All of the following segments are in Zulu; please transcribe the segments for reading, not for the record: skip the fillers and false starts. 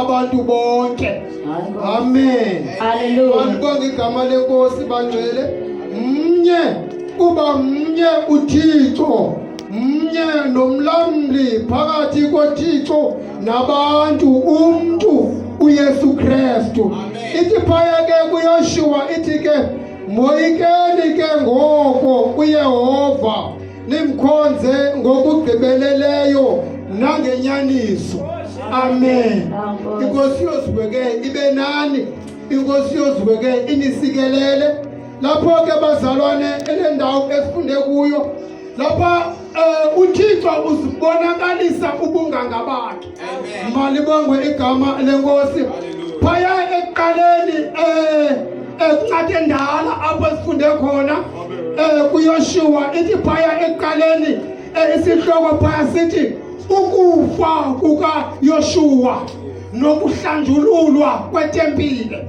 abantu bonke. Amen. Hallelujah. Ngibonga igama lenkosi bangcwele. Mnye kuba mnye uThixo. Mnye nomlamli phakathi koThixo nabantu umuntu uYesu Kristu. Ithi phaya ke kuYoshua ithi ke moyikeni ke ngoko kuYehova nimkhonze ngokugqibeleleyo nangenyaniso. Amen. Inkosi yozibeke ibe nani, inkosi yozibeke inisikelele. Lapho ke bazalwane elendawo esifunde kuyo lapha uThixo uzibonakalisa ubunganga bakhe. Malibongwe igama lenkosi. Phaya ekuqaleni encwadi endala apho sifunde khona kuYoshua ithi phaya ekuqaleni isihloko phaya sithi ukufa kukaYoshua nokuhlanjululwa kwetempile.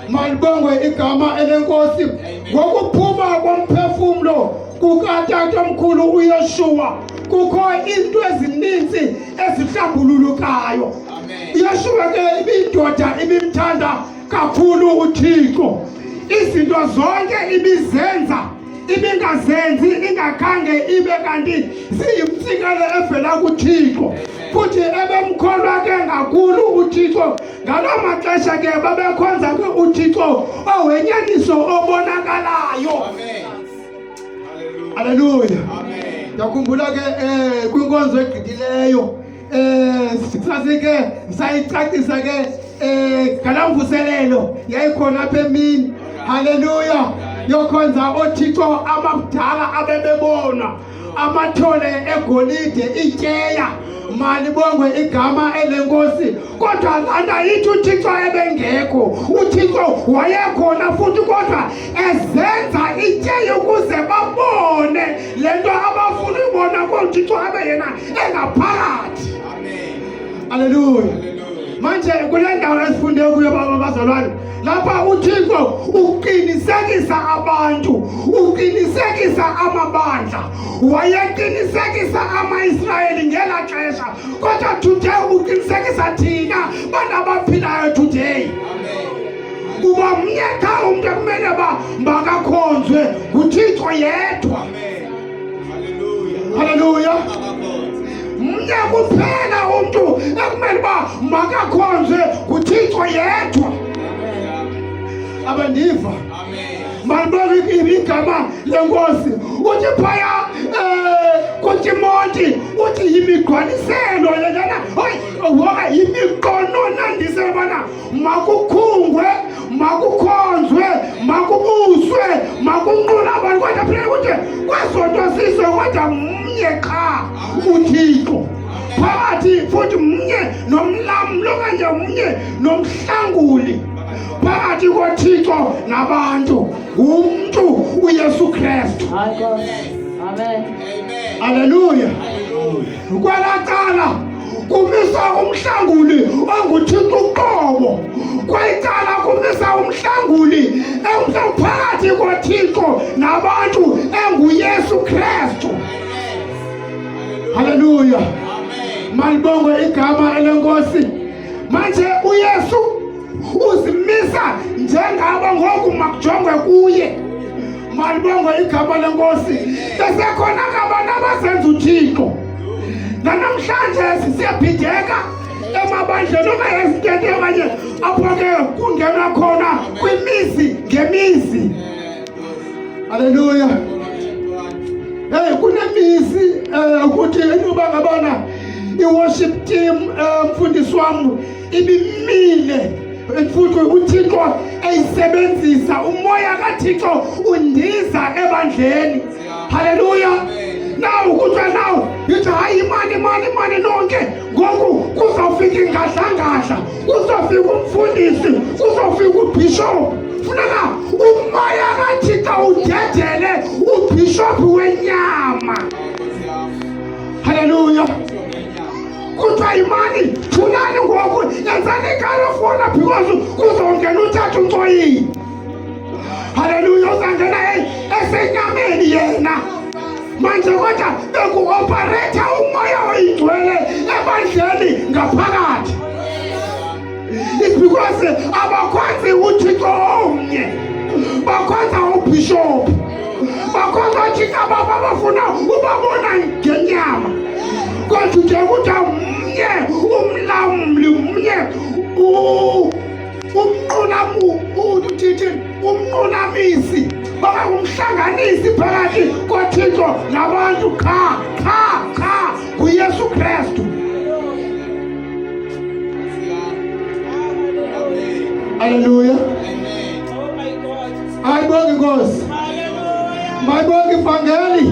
Malibongwe igama elenkosi. Ngokuphuma komphefumulo kukatatomkhulu uYoshua kukho into ezininzi ezihlambululukayo. Yoshua ke ibindoda ibimthanda kakhulu uThixo. Izinto zonke ibizenza ibingazenzi ingakhange ibe kanti ziyimtsikelo evela kuThixo. Futhi ebemkholwa ke ngakhulu uThixo. Ngaloo maxesha ke babekhonza ke uThixo owenyaniso obonakalayo. Hallelujah. Yakhumbula ke kwinkonzo egqithileyo sasike sayicacisa ke ngalamvuselelo yayikhona apha emini. Hallelujah. Yokhonza oThixo abadala abebebona amathole egolide ityeya. Malibongwe igama elenkosi. Kodwa lana yithi uThixo ebengekho. uThixo wayekhona futhi kodwa ezenza ityeya ukuze babone lento abafuna ubona koThixo abe yena engaphakathi. Hallelujah. Manje kule ndawo esifunde kuyo bazalwane lapha uThixo uqinisekisa abantu, uqinisekisa amabandla, wayaqinisekisa ama-Israyeli ngela xesha kodwa today uqinisekisa thina bantu abaphilayo today. Kuba mnye qha umuntu ekumele bakakhonzwe nguThixo yedwa. Hallelujah. Mnye kuphela umuntu ekumele makakhonzwe nguThixo yedwa. Abandiva. Malibonga igama lenkosi. Uthi phaya kuTimoti uthi yimigqaliselo lena. Hoyi yimiqono nandise bana makukhungwe, makukhonzwe, makubuswe, makunqula abantu kodwa phela ukuthi kwasonto sizwe kodwa mnye qha uThixo. Phakathi futhi mnye nomlamli okanye mnye nomhlanguli. Phakathi koThixo nabantu umuntu uYesu Kristu. Amen. Hallelujah. Kwalaqala kumisa umhlanguli onguThixo uqobo. Kwayicala kumisa umhlanguli phakathi koThixo nabantu enguYesu Kristu. Hallelujah. Malibongwe igama elenkosi. Manje uYesu uzimisa njengaba ngoku makujongwe kuye. Malibongwe igama lenkosi. Besekhona abantu abasenza uThixo. Namhlanje siyabhideka emabandleni okanye ezitente okanye apho ke kungenwa khona kwimizi ngemizi. Hallelujah. Kunemizi ukuthi inoba ngabana i-worship team mfundisi wami ibimile futhi uThixo eyisebenzisa umoya kaThixo undiza ebandleni. Hallelujah. Now kuthiwa now yithi hayi imani nonke ngoku kuzofika ingadlangahla, kuzofika umfundisi, kuzofika ubishop. Funeka umoya kaThixo udedele ubishop wenyama. Hallelujah. Kuthiwa imani thulani ngoku yenzani ikalofona because kuzongena uthatha umcoyini. Hallelujah. Uzangena esenyameni yena. Manje kodwa beku-operate umoya oyingcwele ebandleni ngaphakathi. because abakhonzi uThixo omnye, bakhonza ubishop, bakhonza uThixo abafuna ubabona ngenyama. Kodwa nje ukuthi mnye umlamli, mnye umnqunamisi, umhlanganisi phakathi koThixo nabantu. Cha nguYesu Kristu. Hallelujah. Ayibonge Nkosi, mayibonge ivangeli,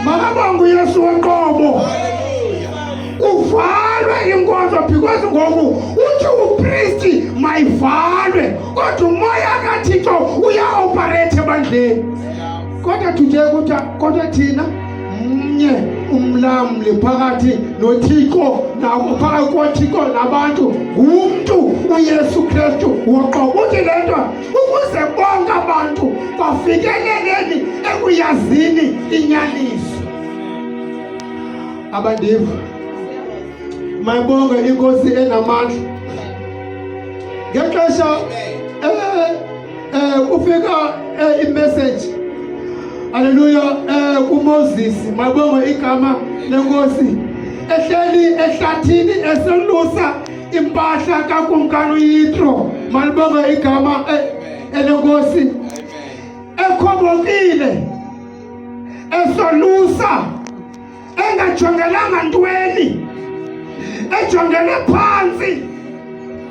makabonge uYesu wenqobo. Uvalwe inkonzo because ngoku uthi upriesti mayivalwe, kodwa umoya kaThixo uya-operate ebandleni. Kodwa tuje ukuthi kodwa thina mnye umlamli phakathi noThixo, phakathi koThixo nabantu ngumntu uYesu Kristu woqobo. Uthi le nto ukuze bonke abantu bafikeleleni ekuyazini inyaniso. Abandiva, mayibonge inkosi enamandla. Ngexesha kufika imessage, haleluya, kuMoses, mayibonge igama lenkosi, ehleli ehlathini eselusa impahla kakumkani uYitro. Malibonge igama lenkosi, ekhobokile, esolusa, engajongelanga ntweni, ejongele phansi,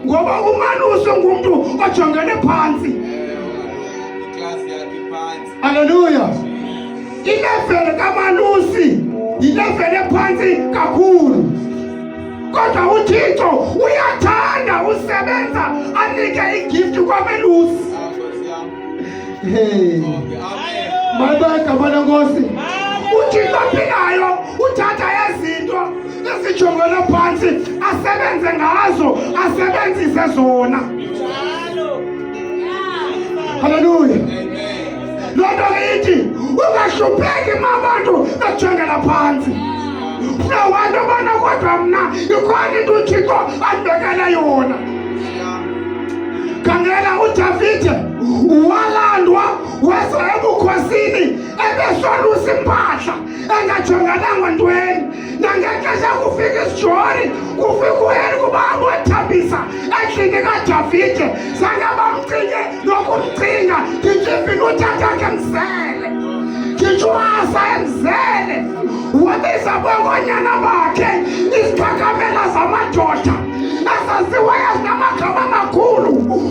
ngoba uMalusi ngumntu ojongele phansi. Haleluya. Ilevel kaMalusi yilevel ephansi kakhulu, kodwa uThixo uyathanda usebenza anike igift kwaMalusi. Hey, mayibeka bona Nkosi, uThixo aphilayo uthatha izinto ezijongele phansi asebenze ngazo, asebenzise zona. Haleluya. Lona ithi ungahlupheki mabantu bejongela phansi. Nawantu bona kodwa mna ikhona into uThixo andibekele yona. Khangela uDavide walandwa weza ebukhosini ebesolusa impahla engajongelanga ntweni. Nangexesha kufika isijori, kufika uHeli kuba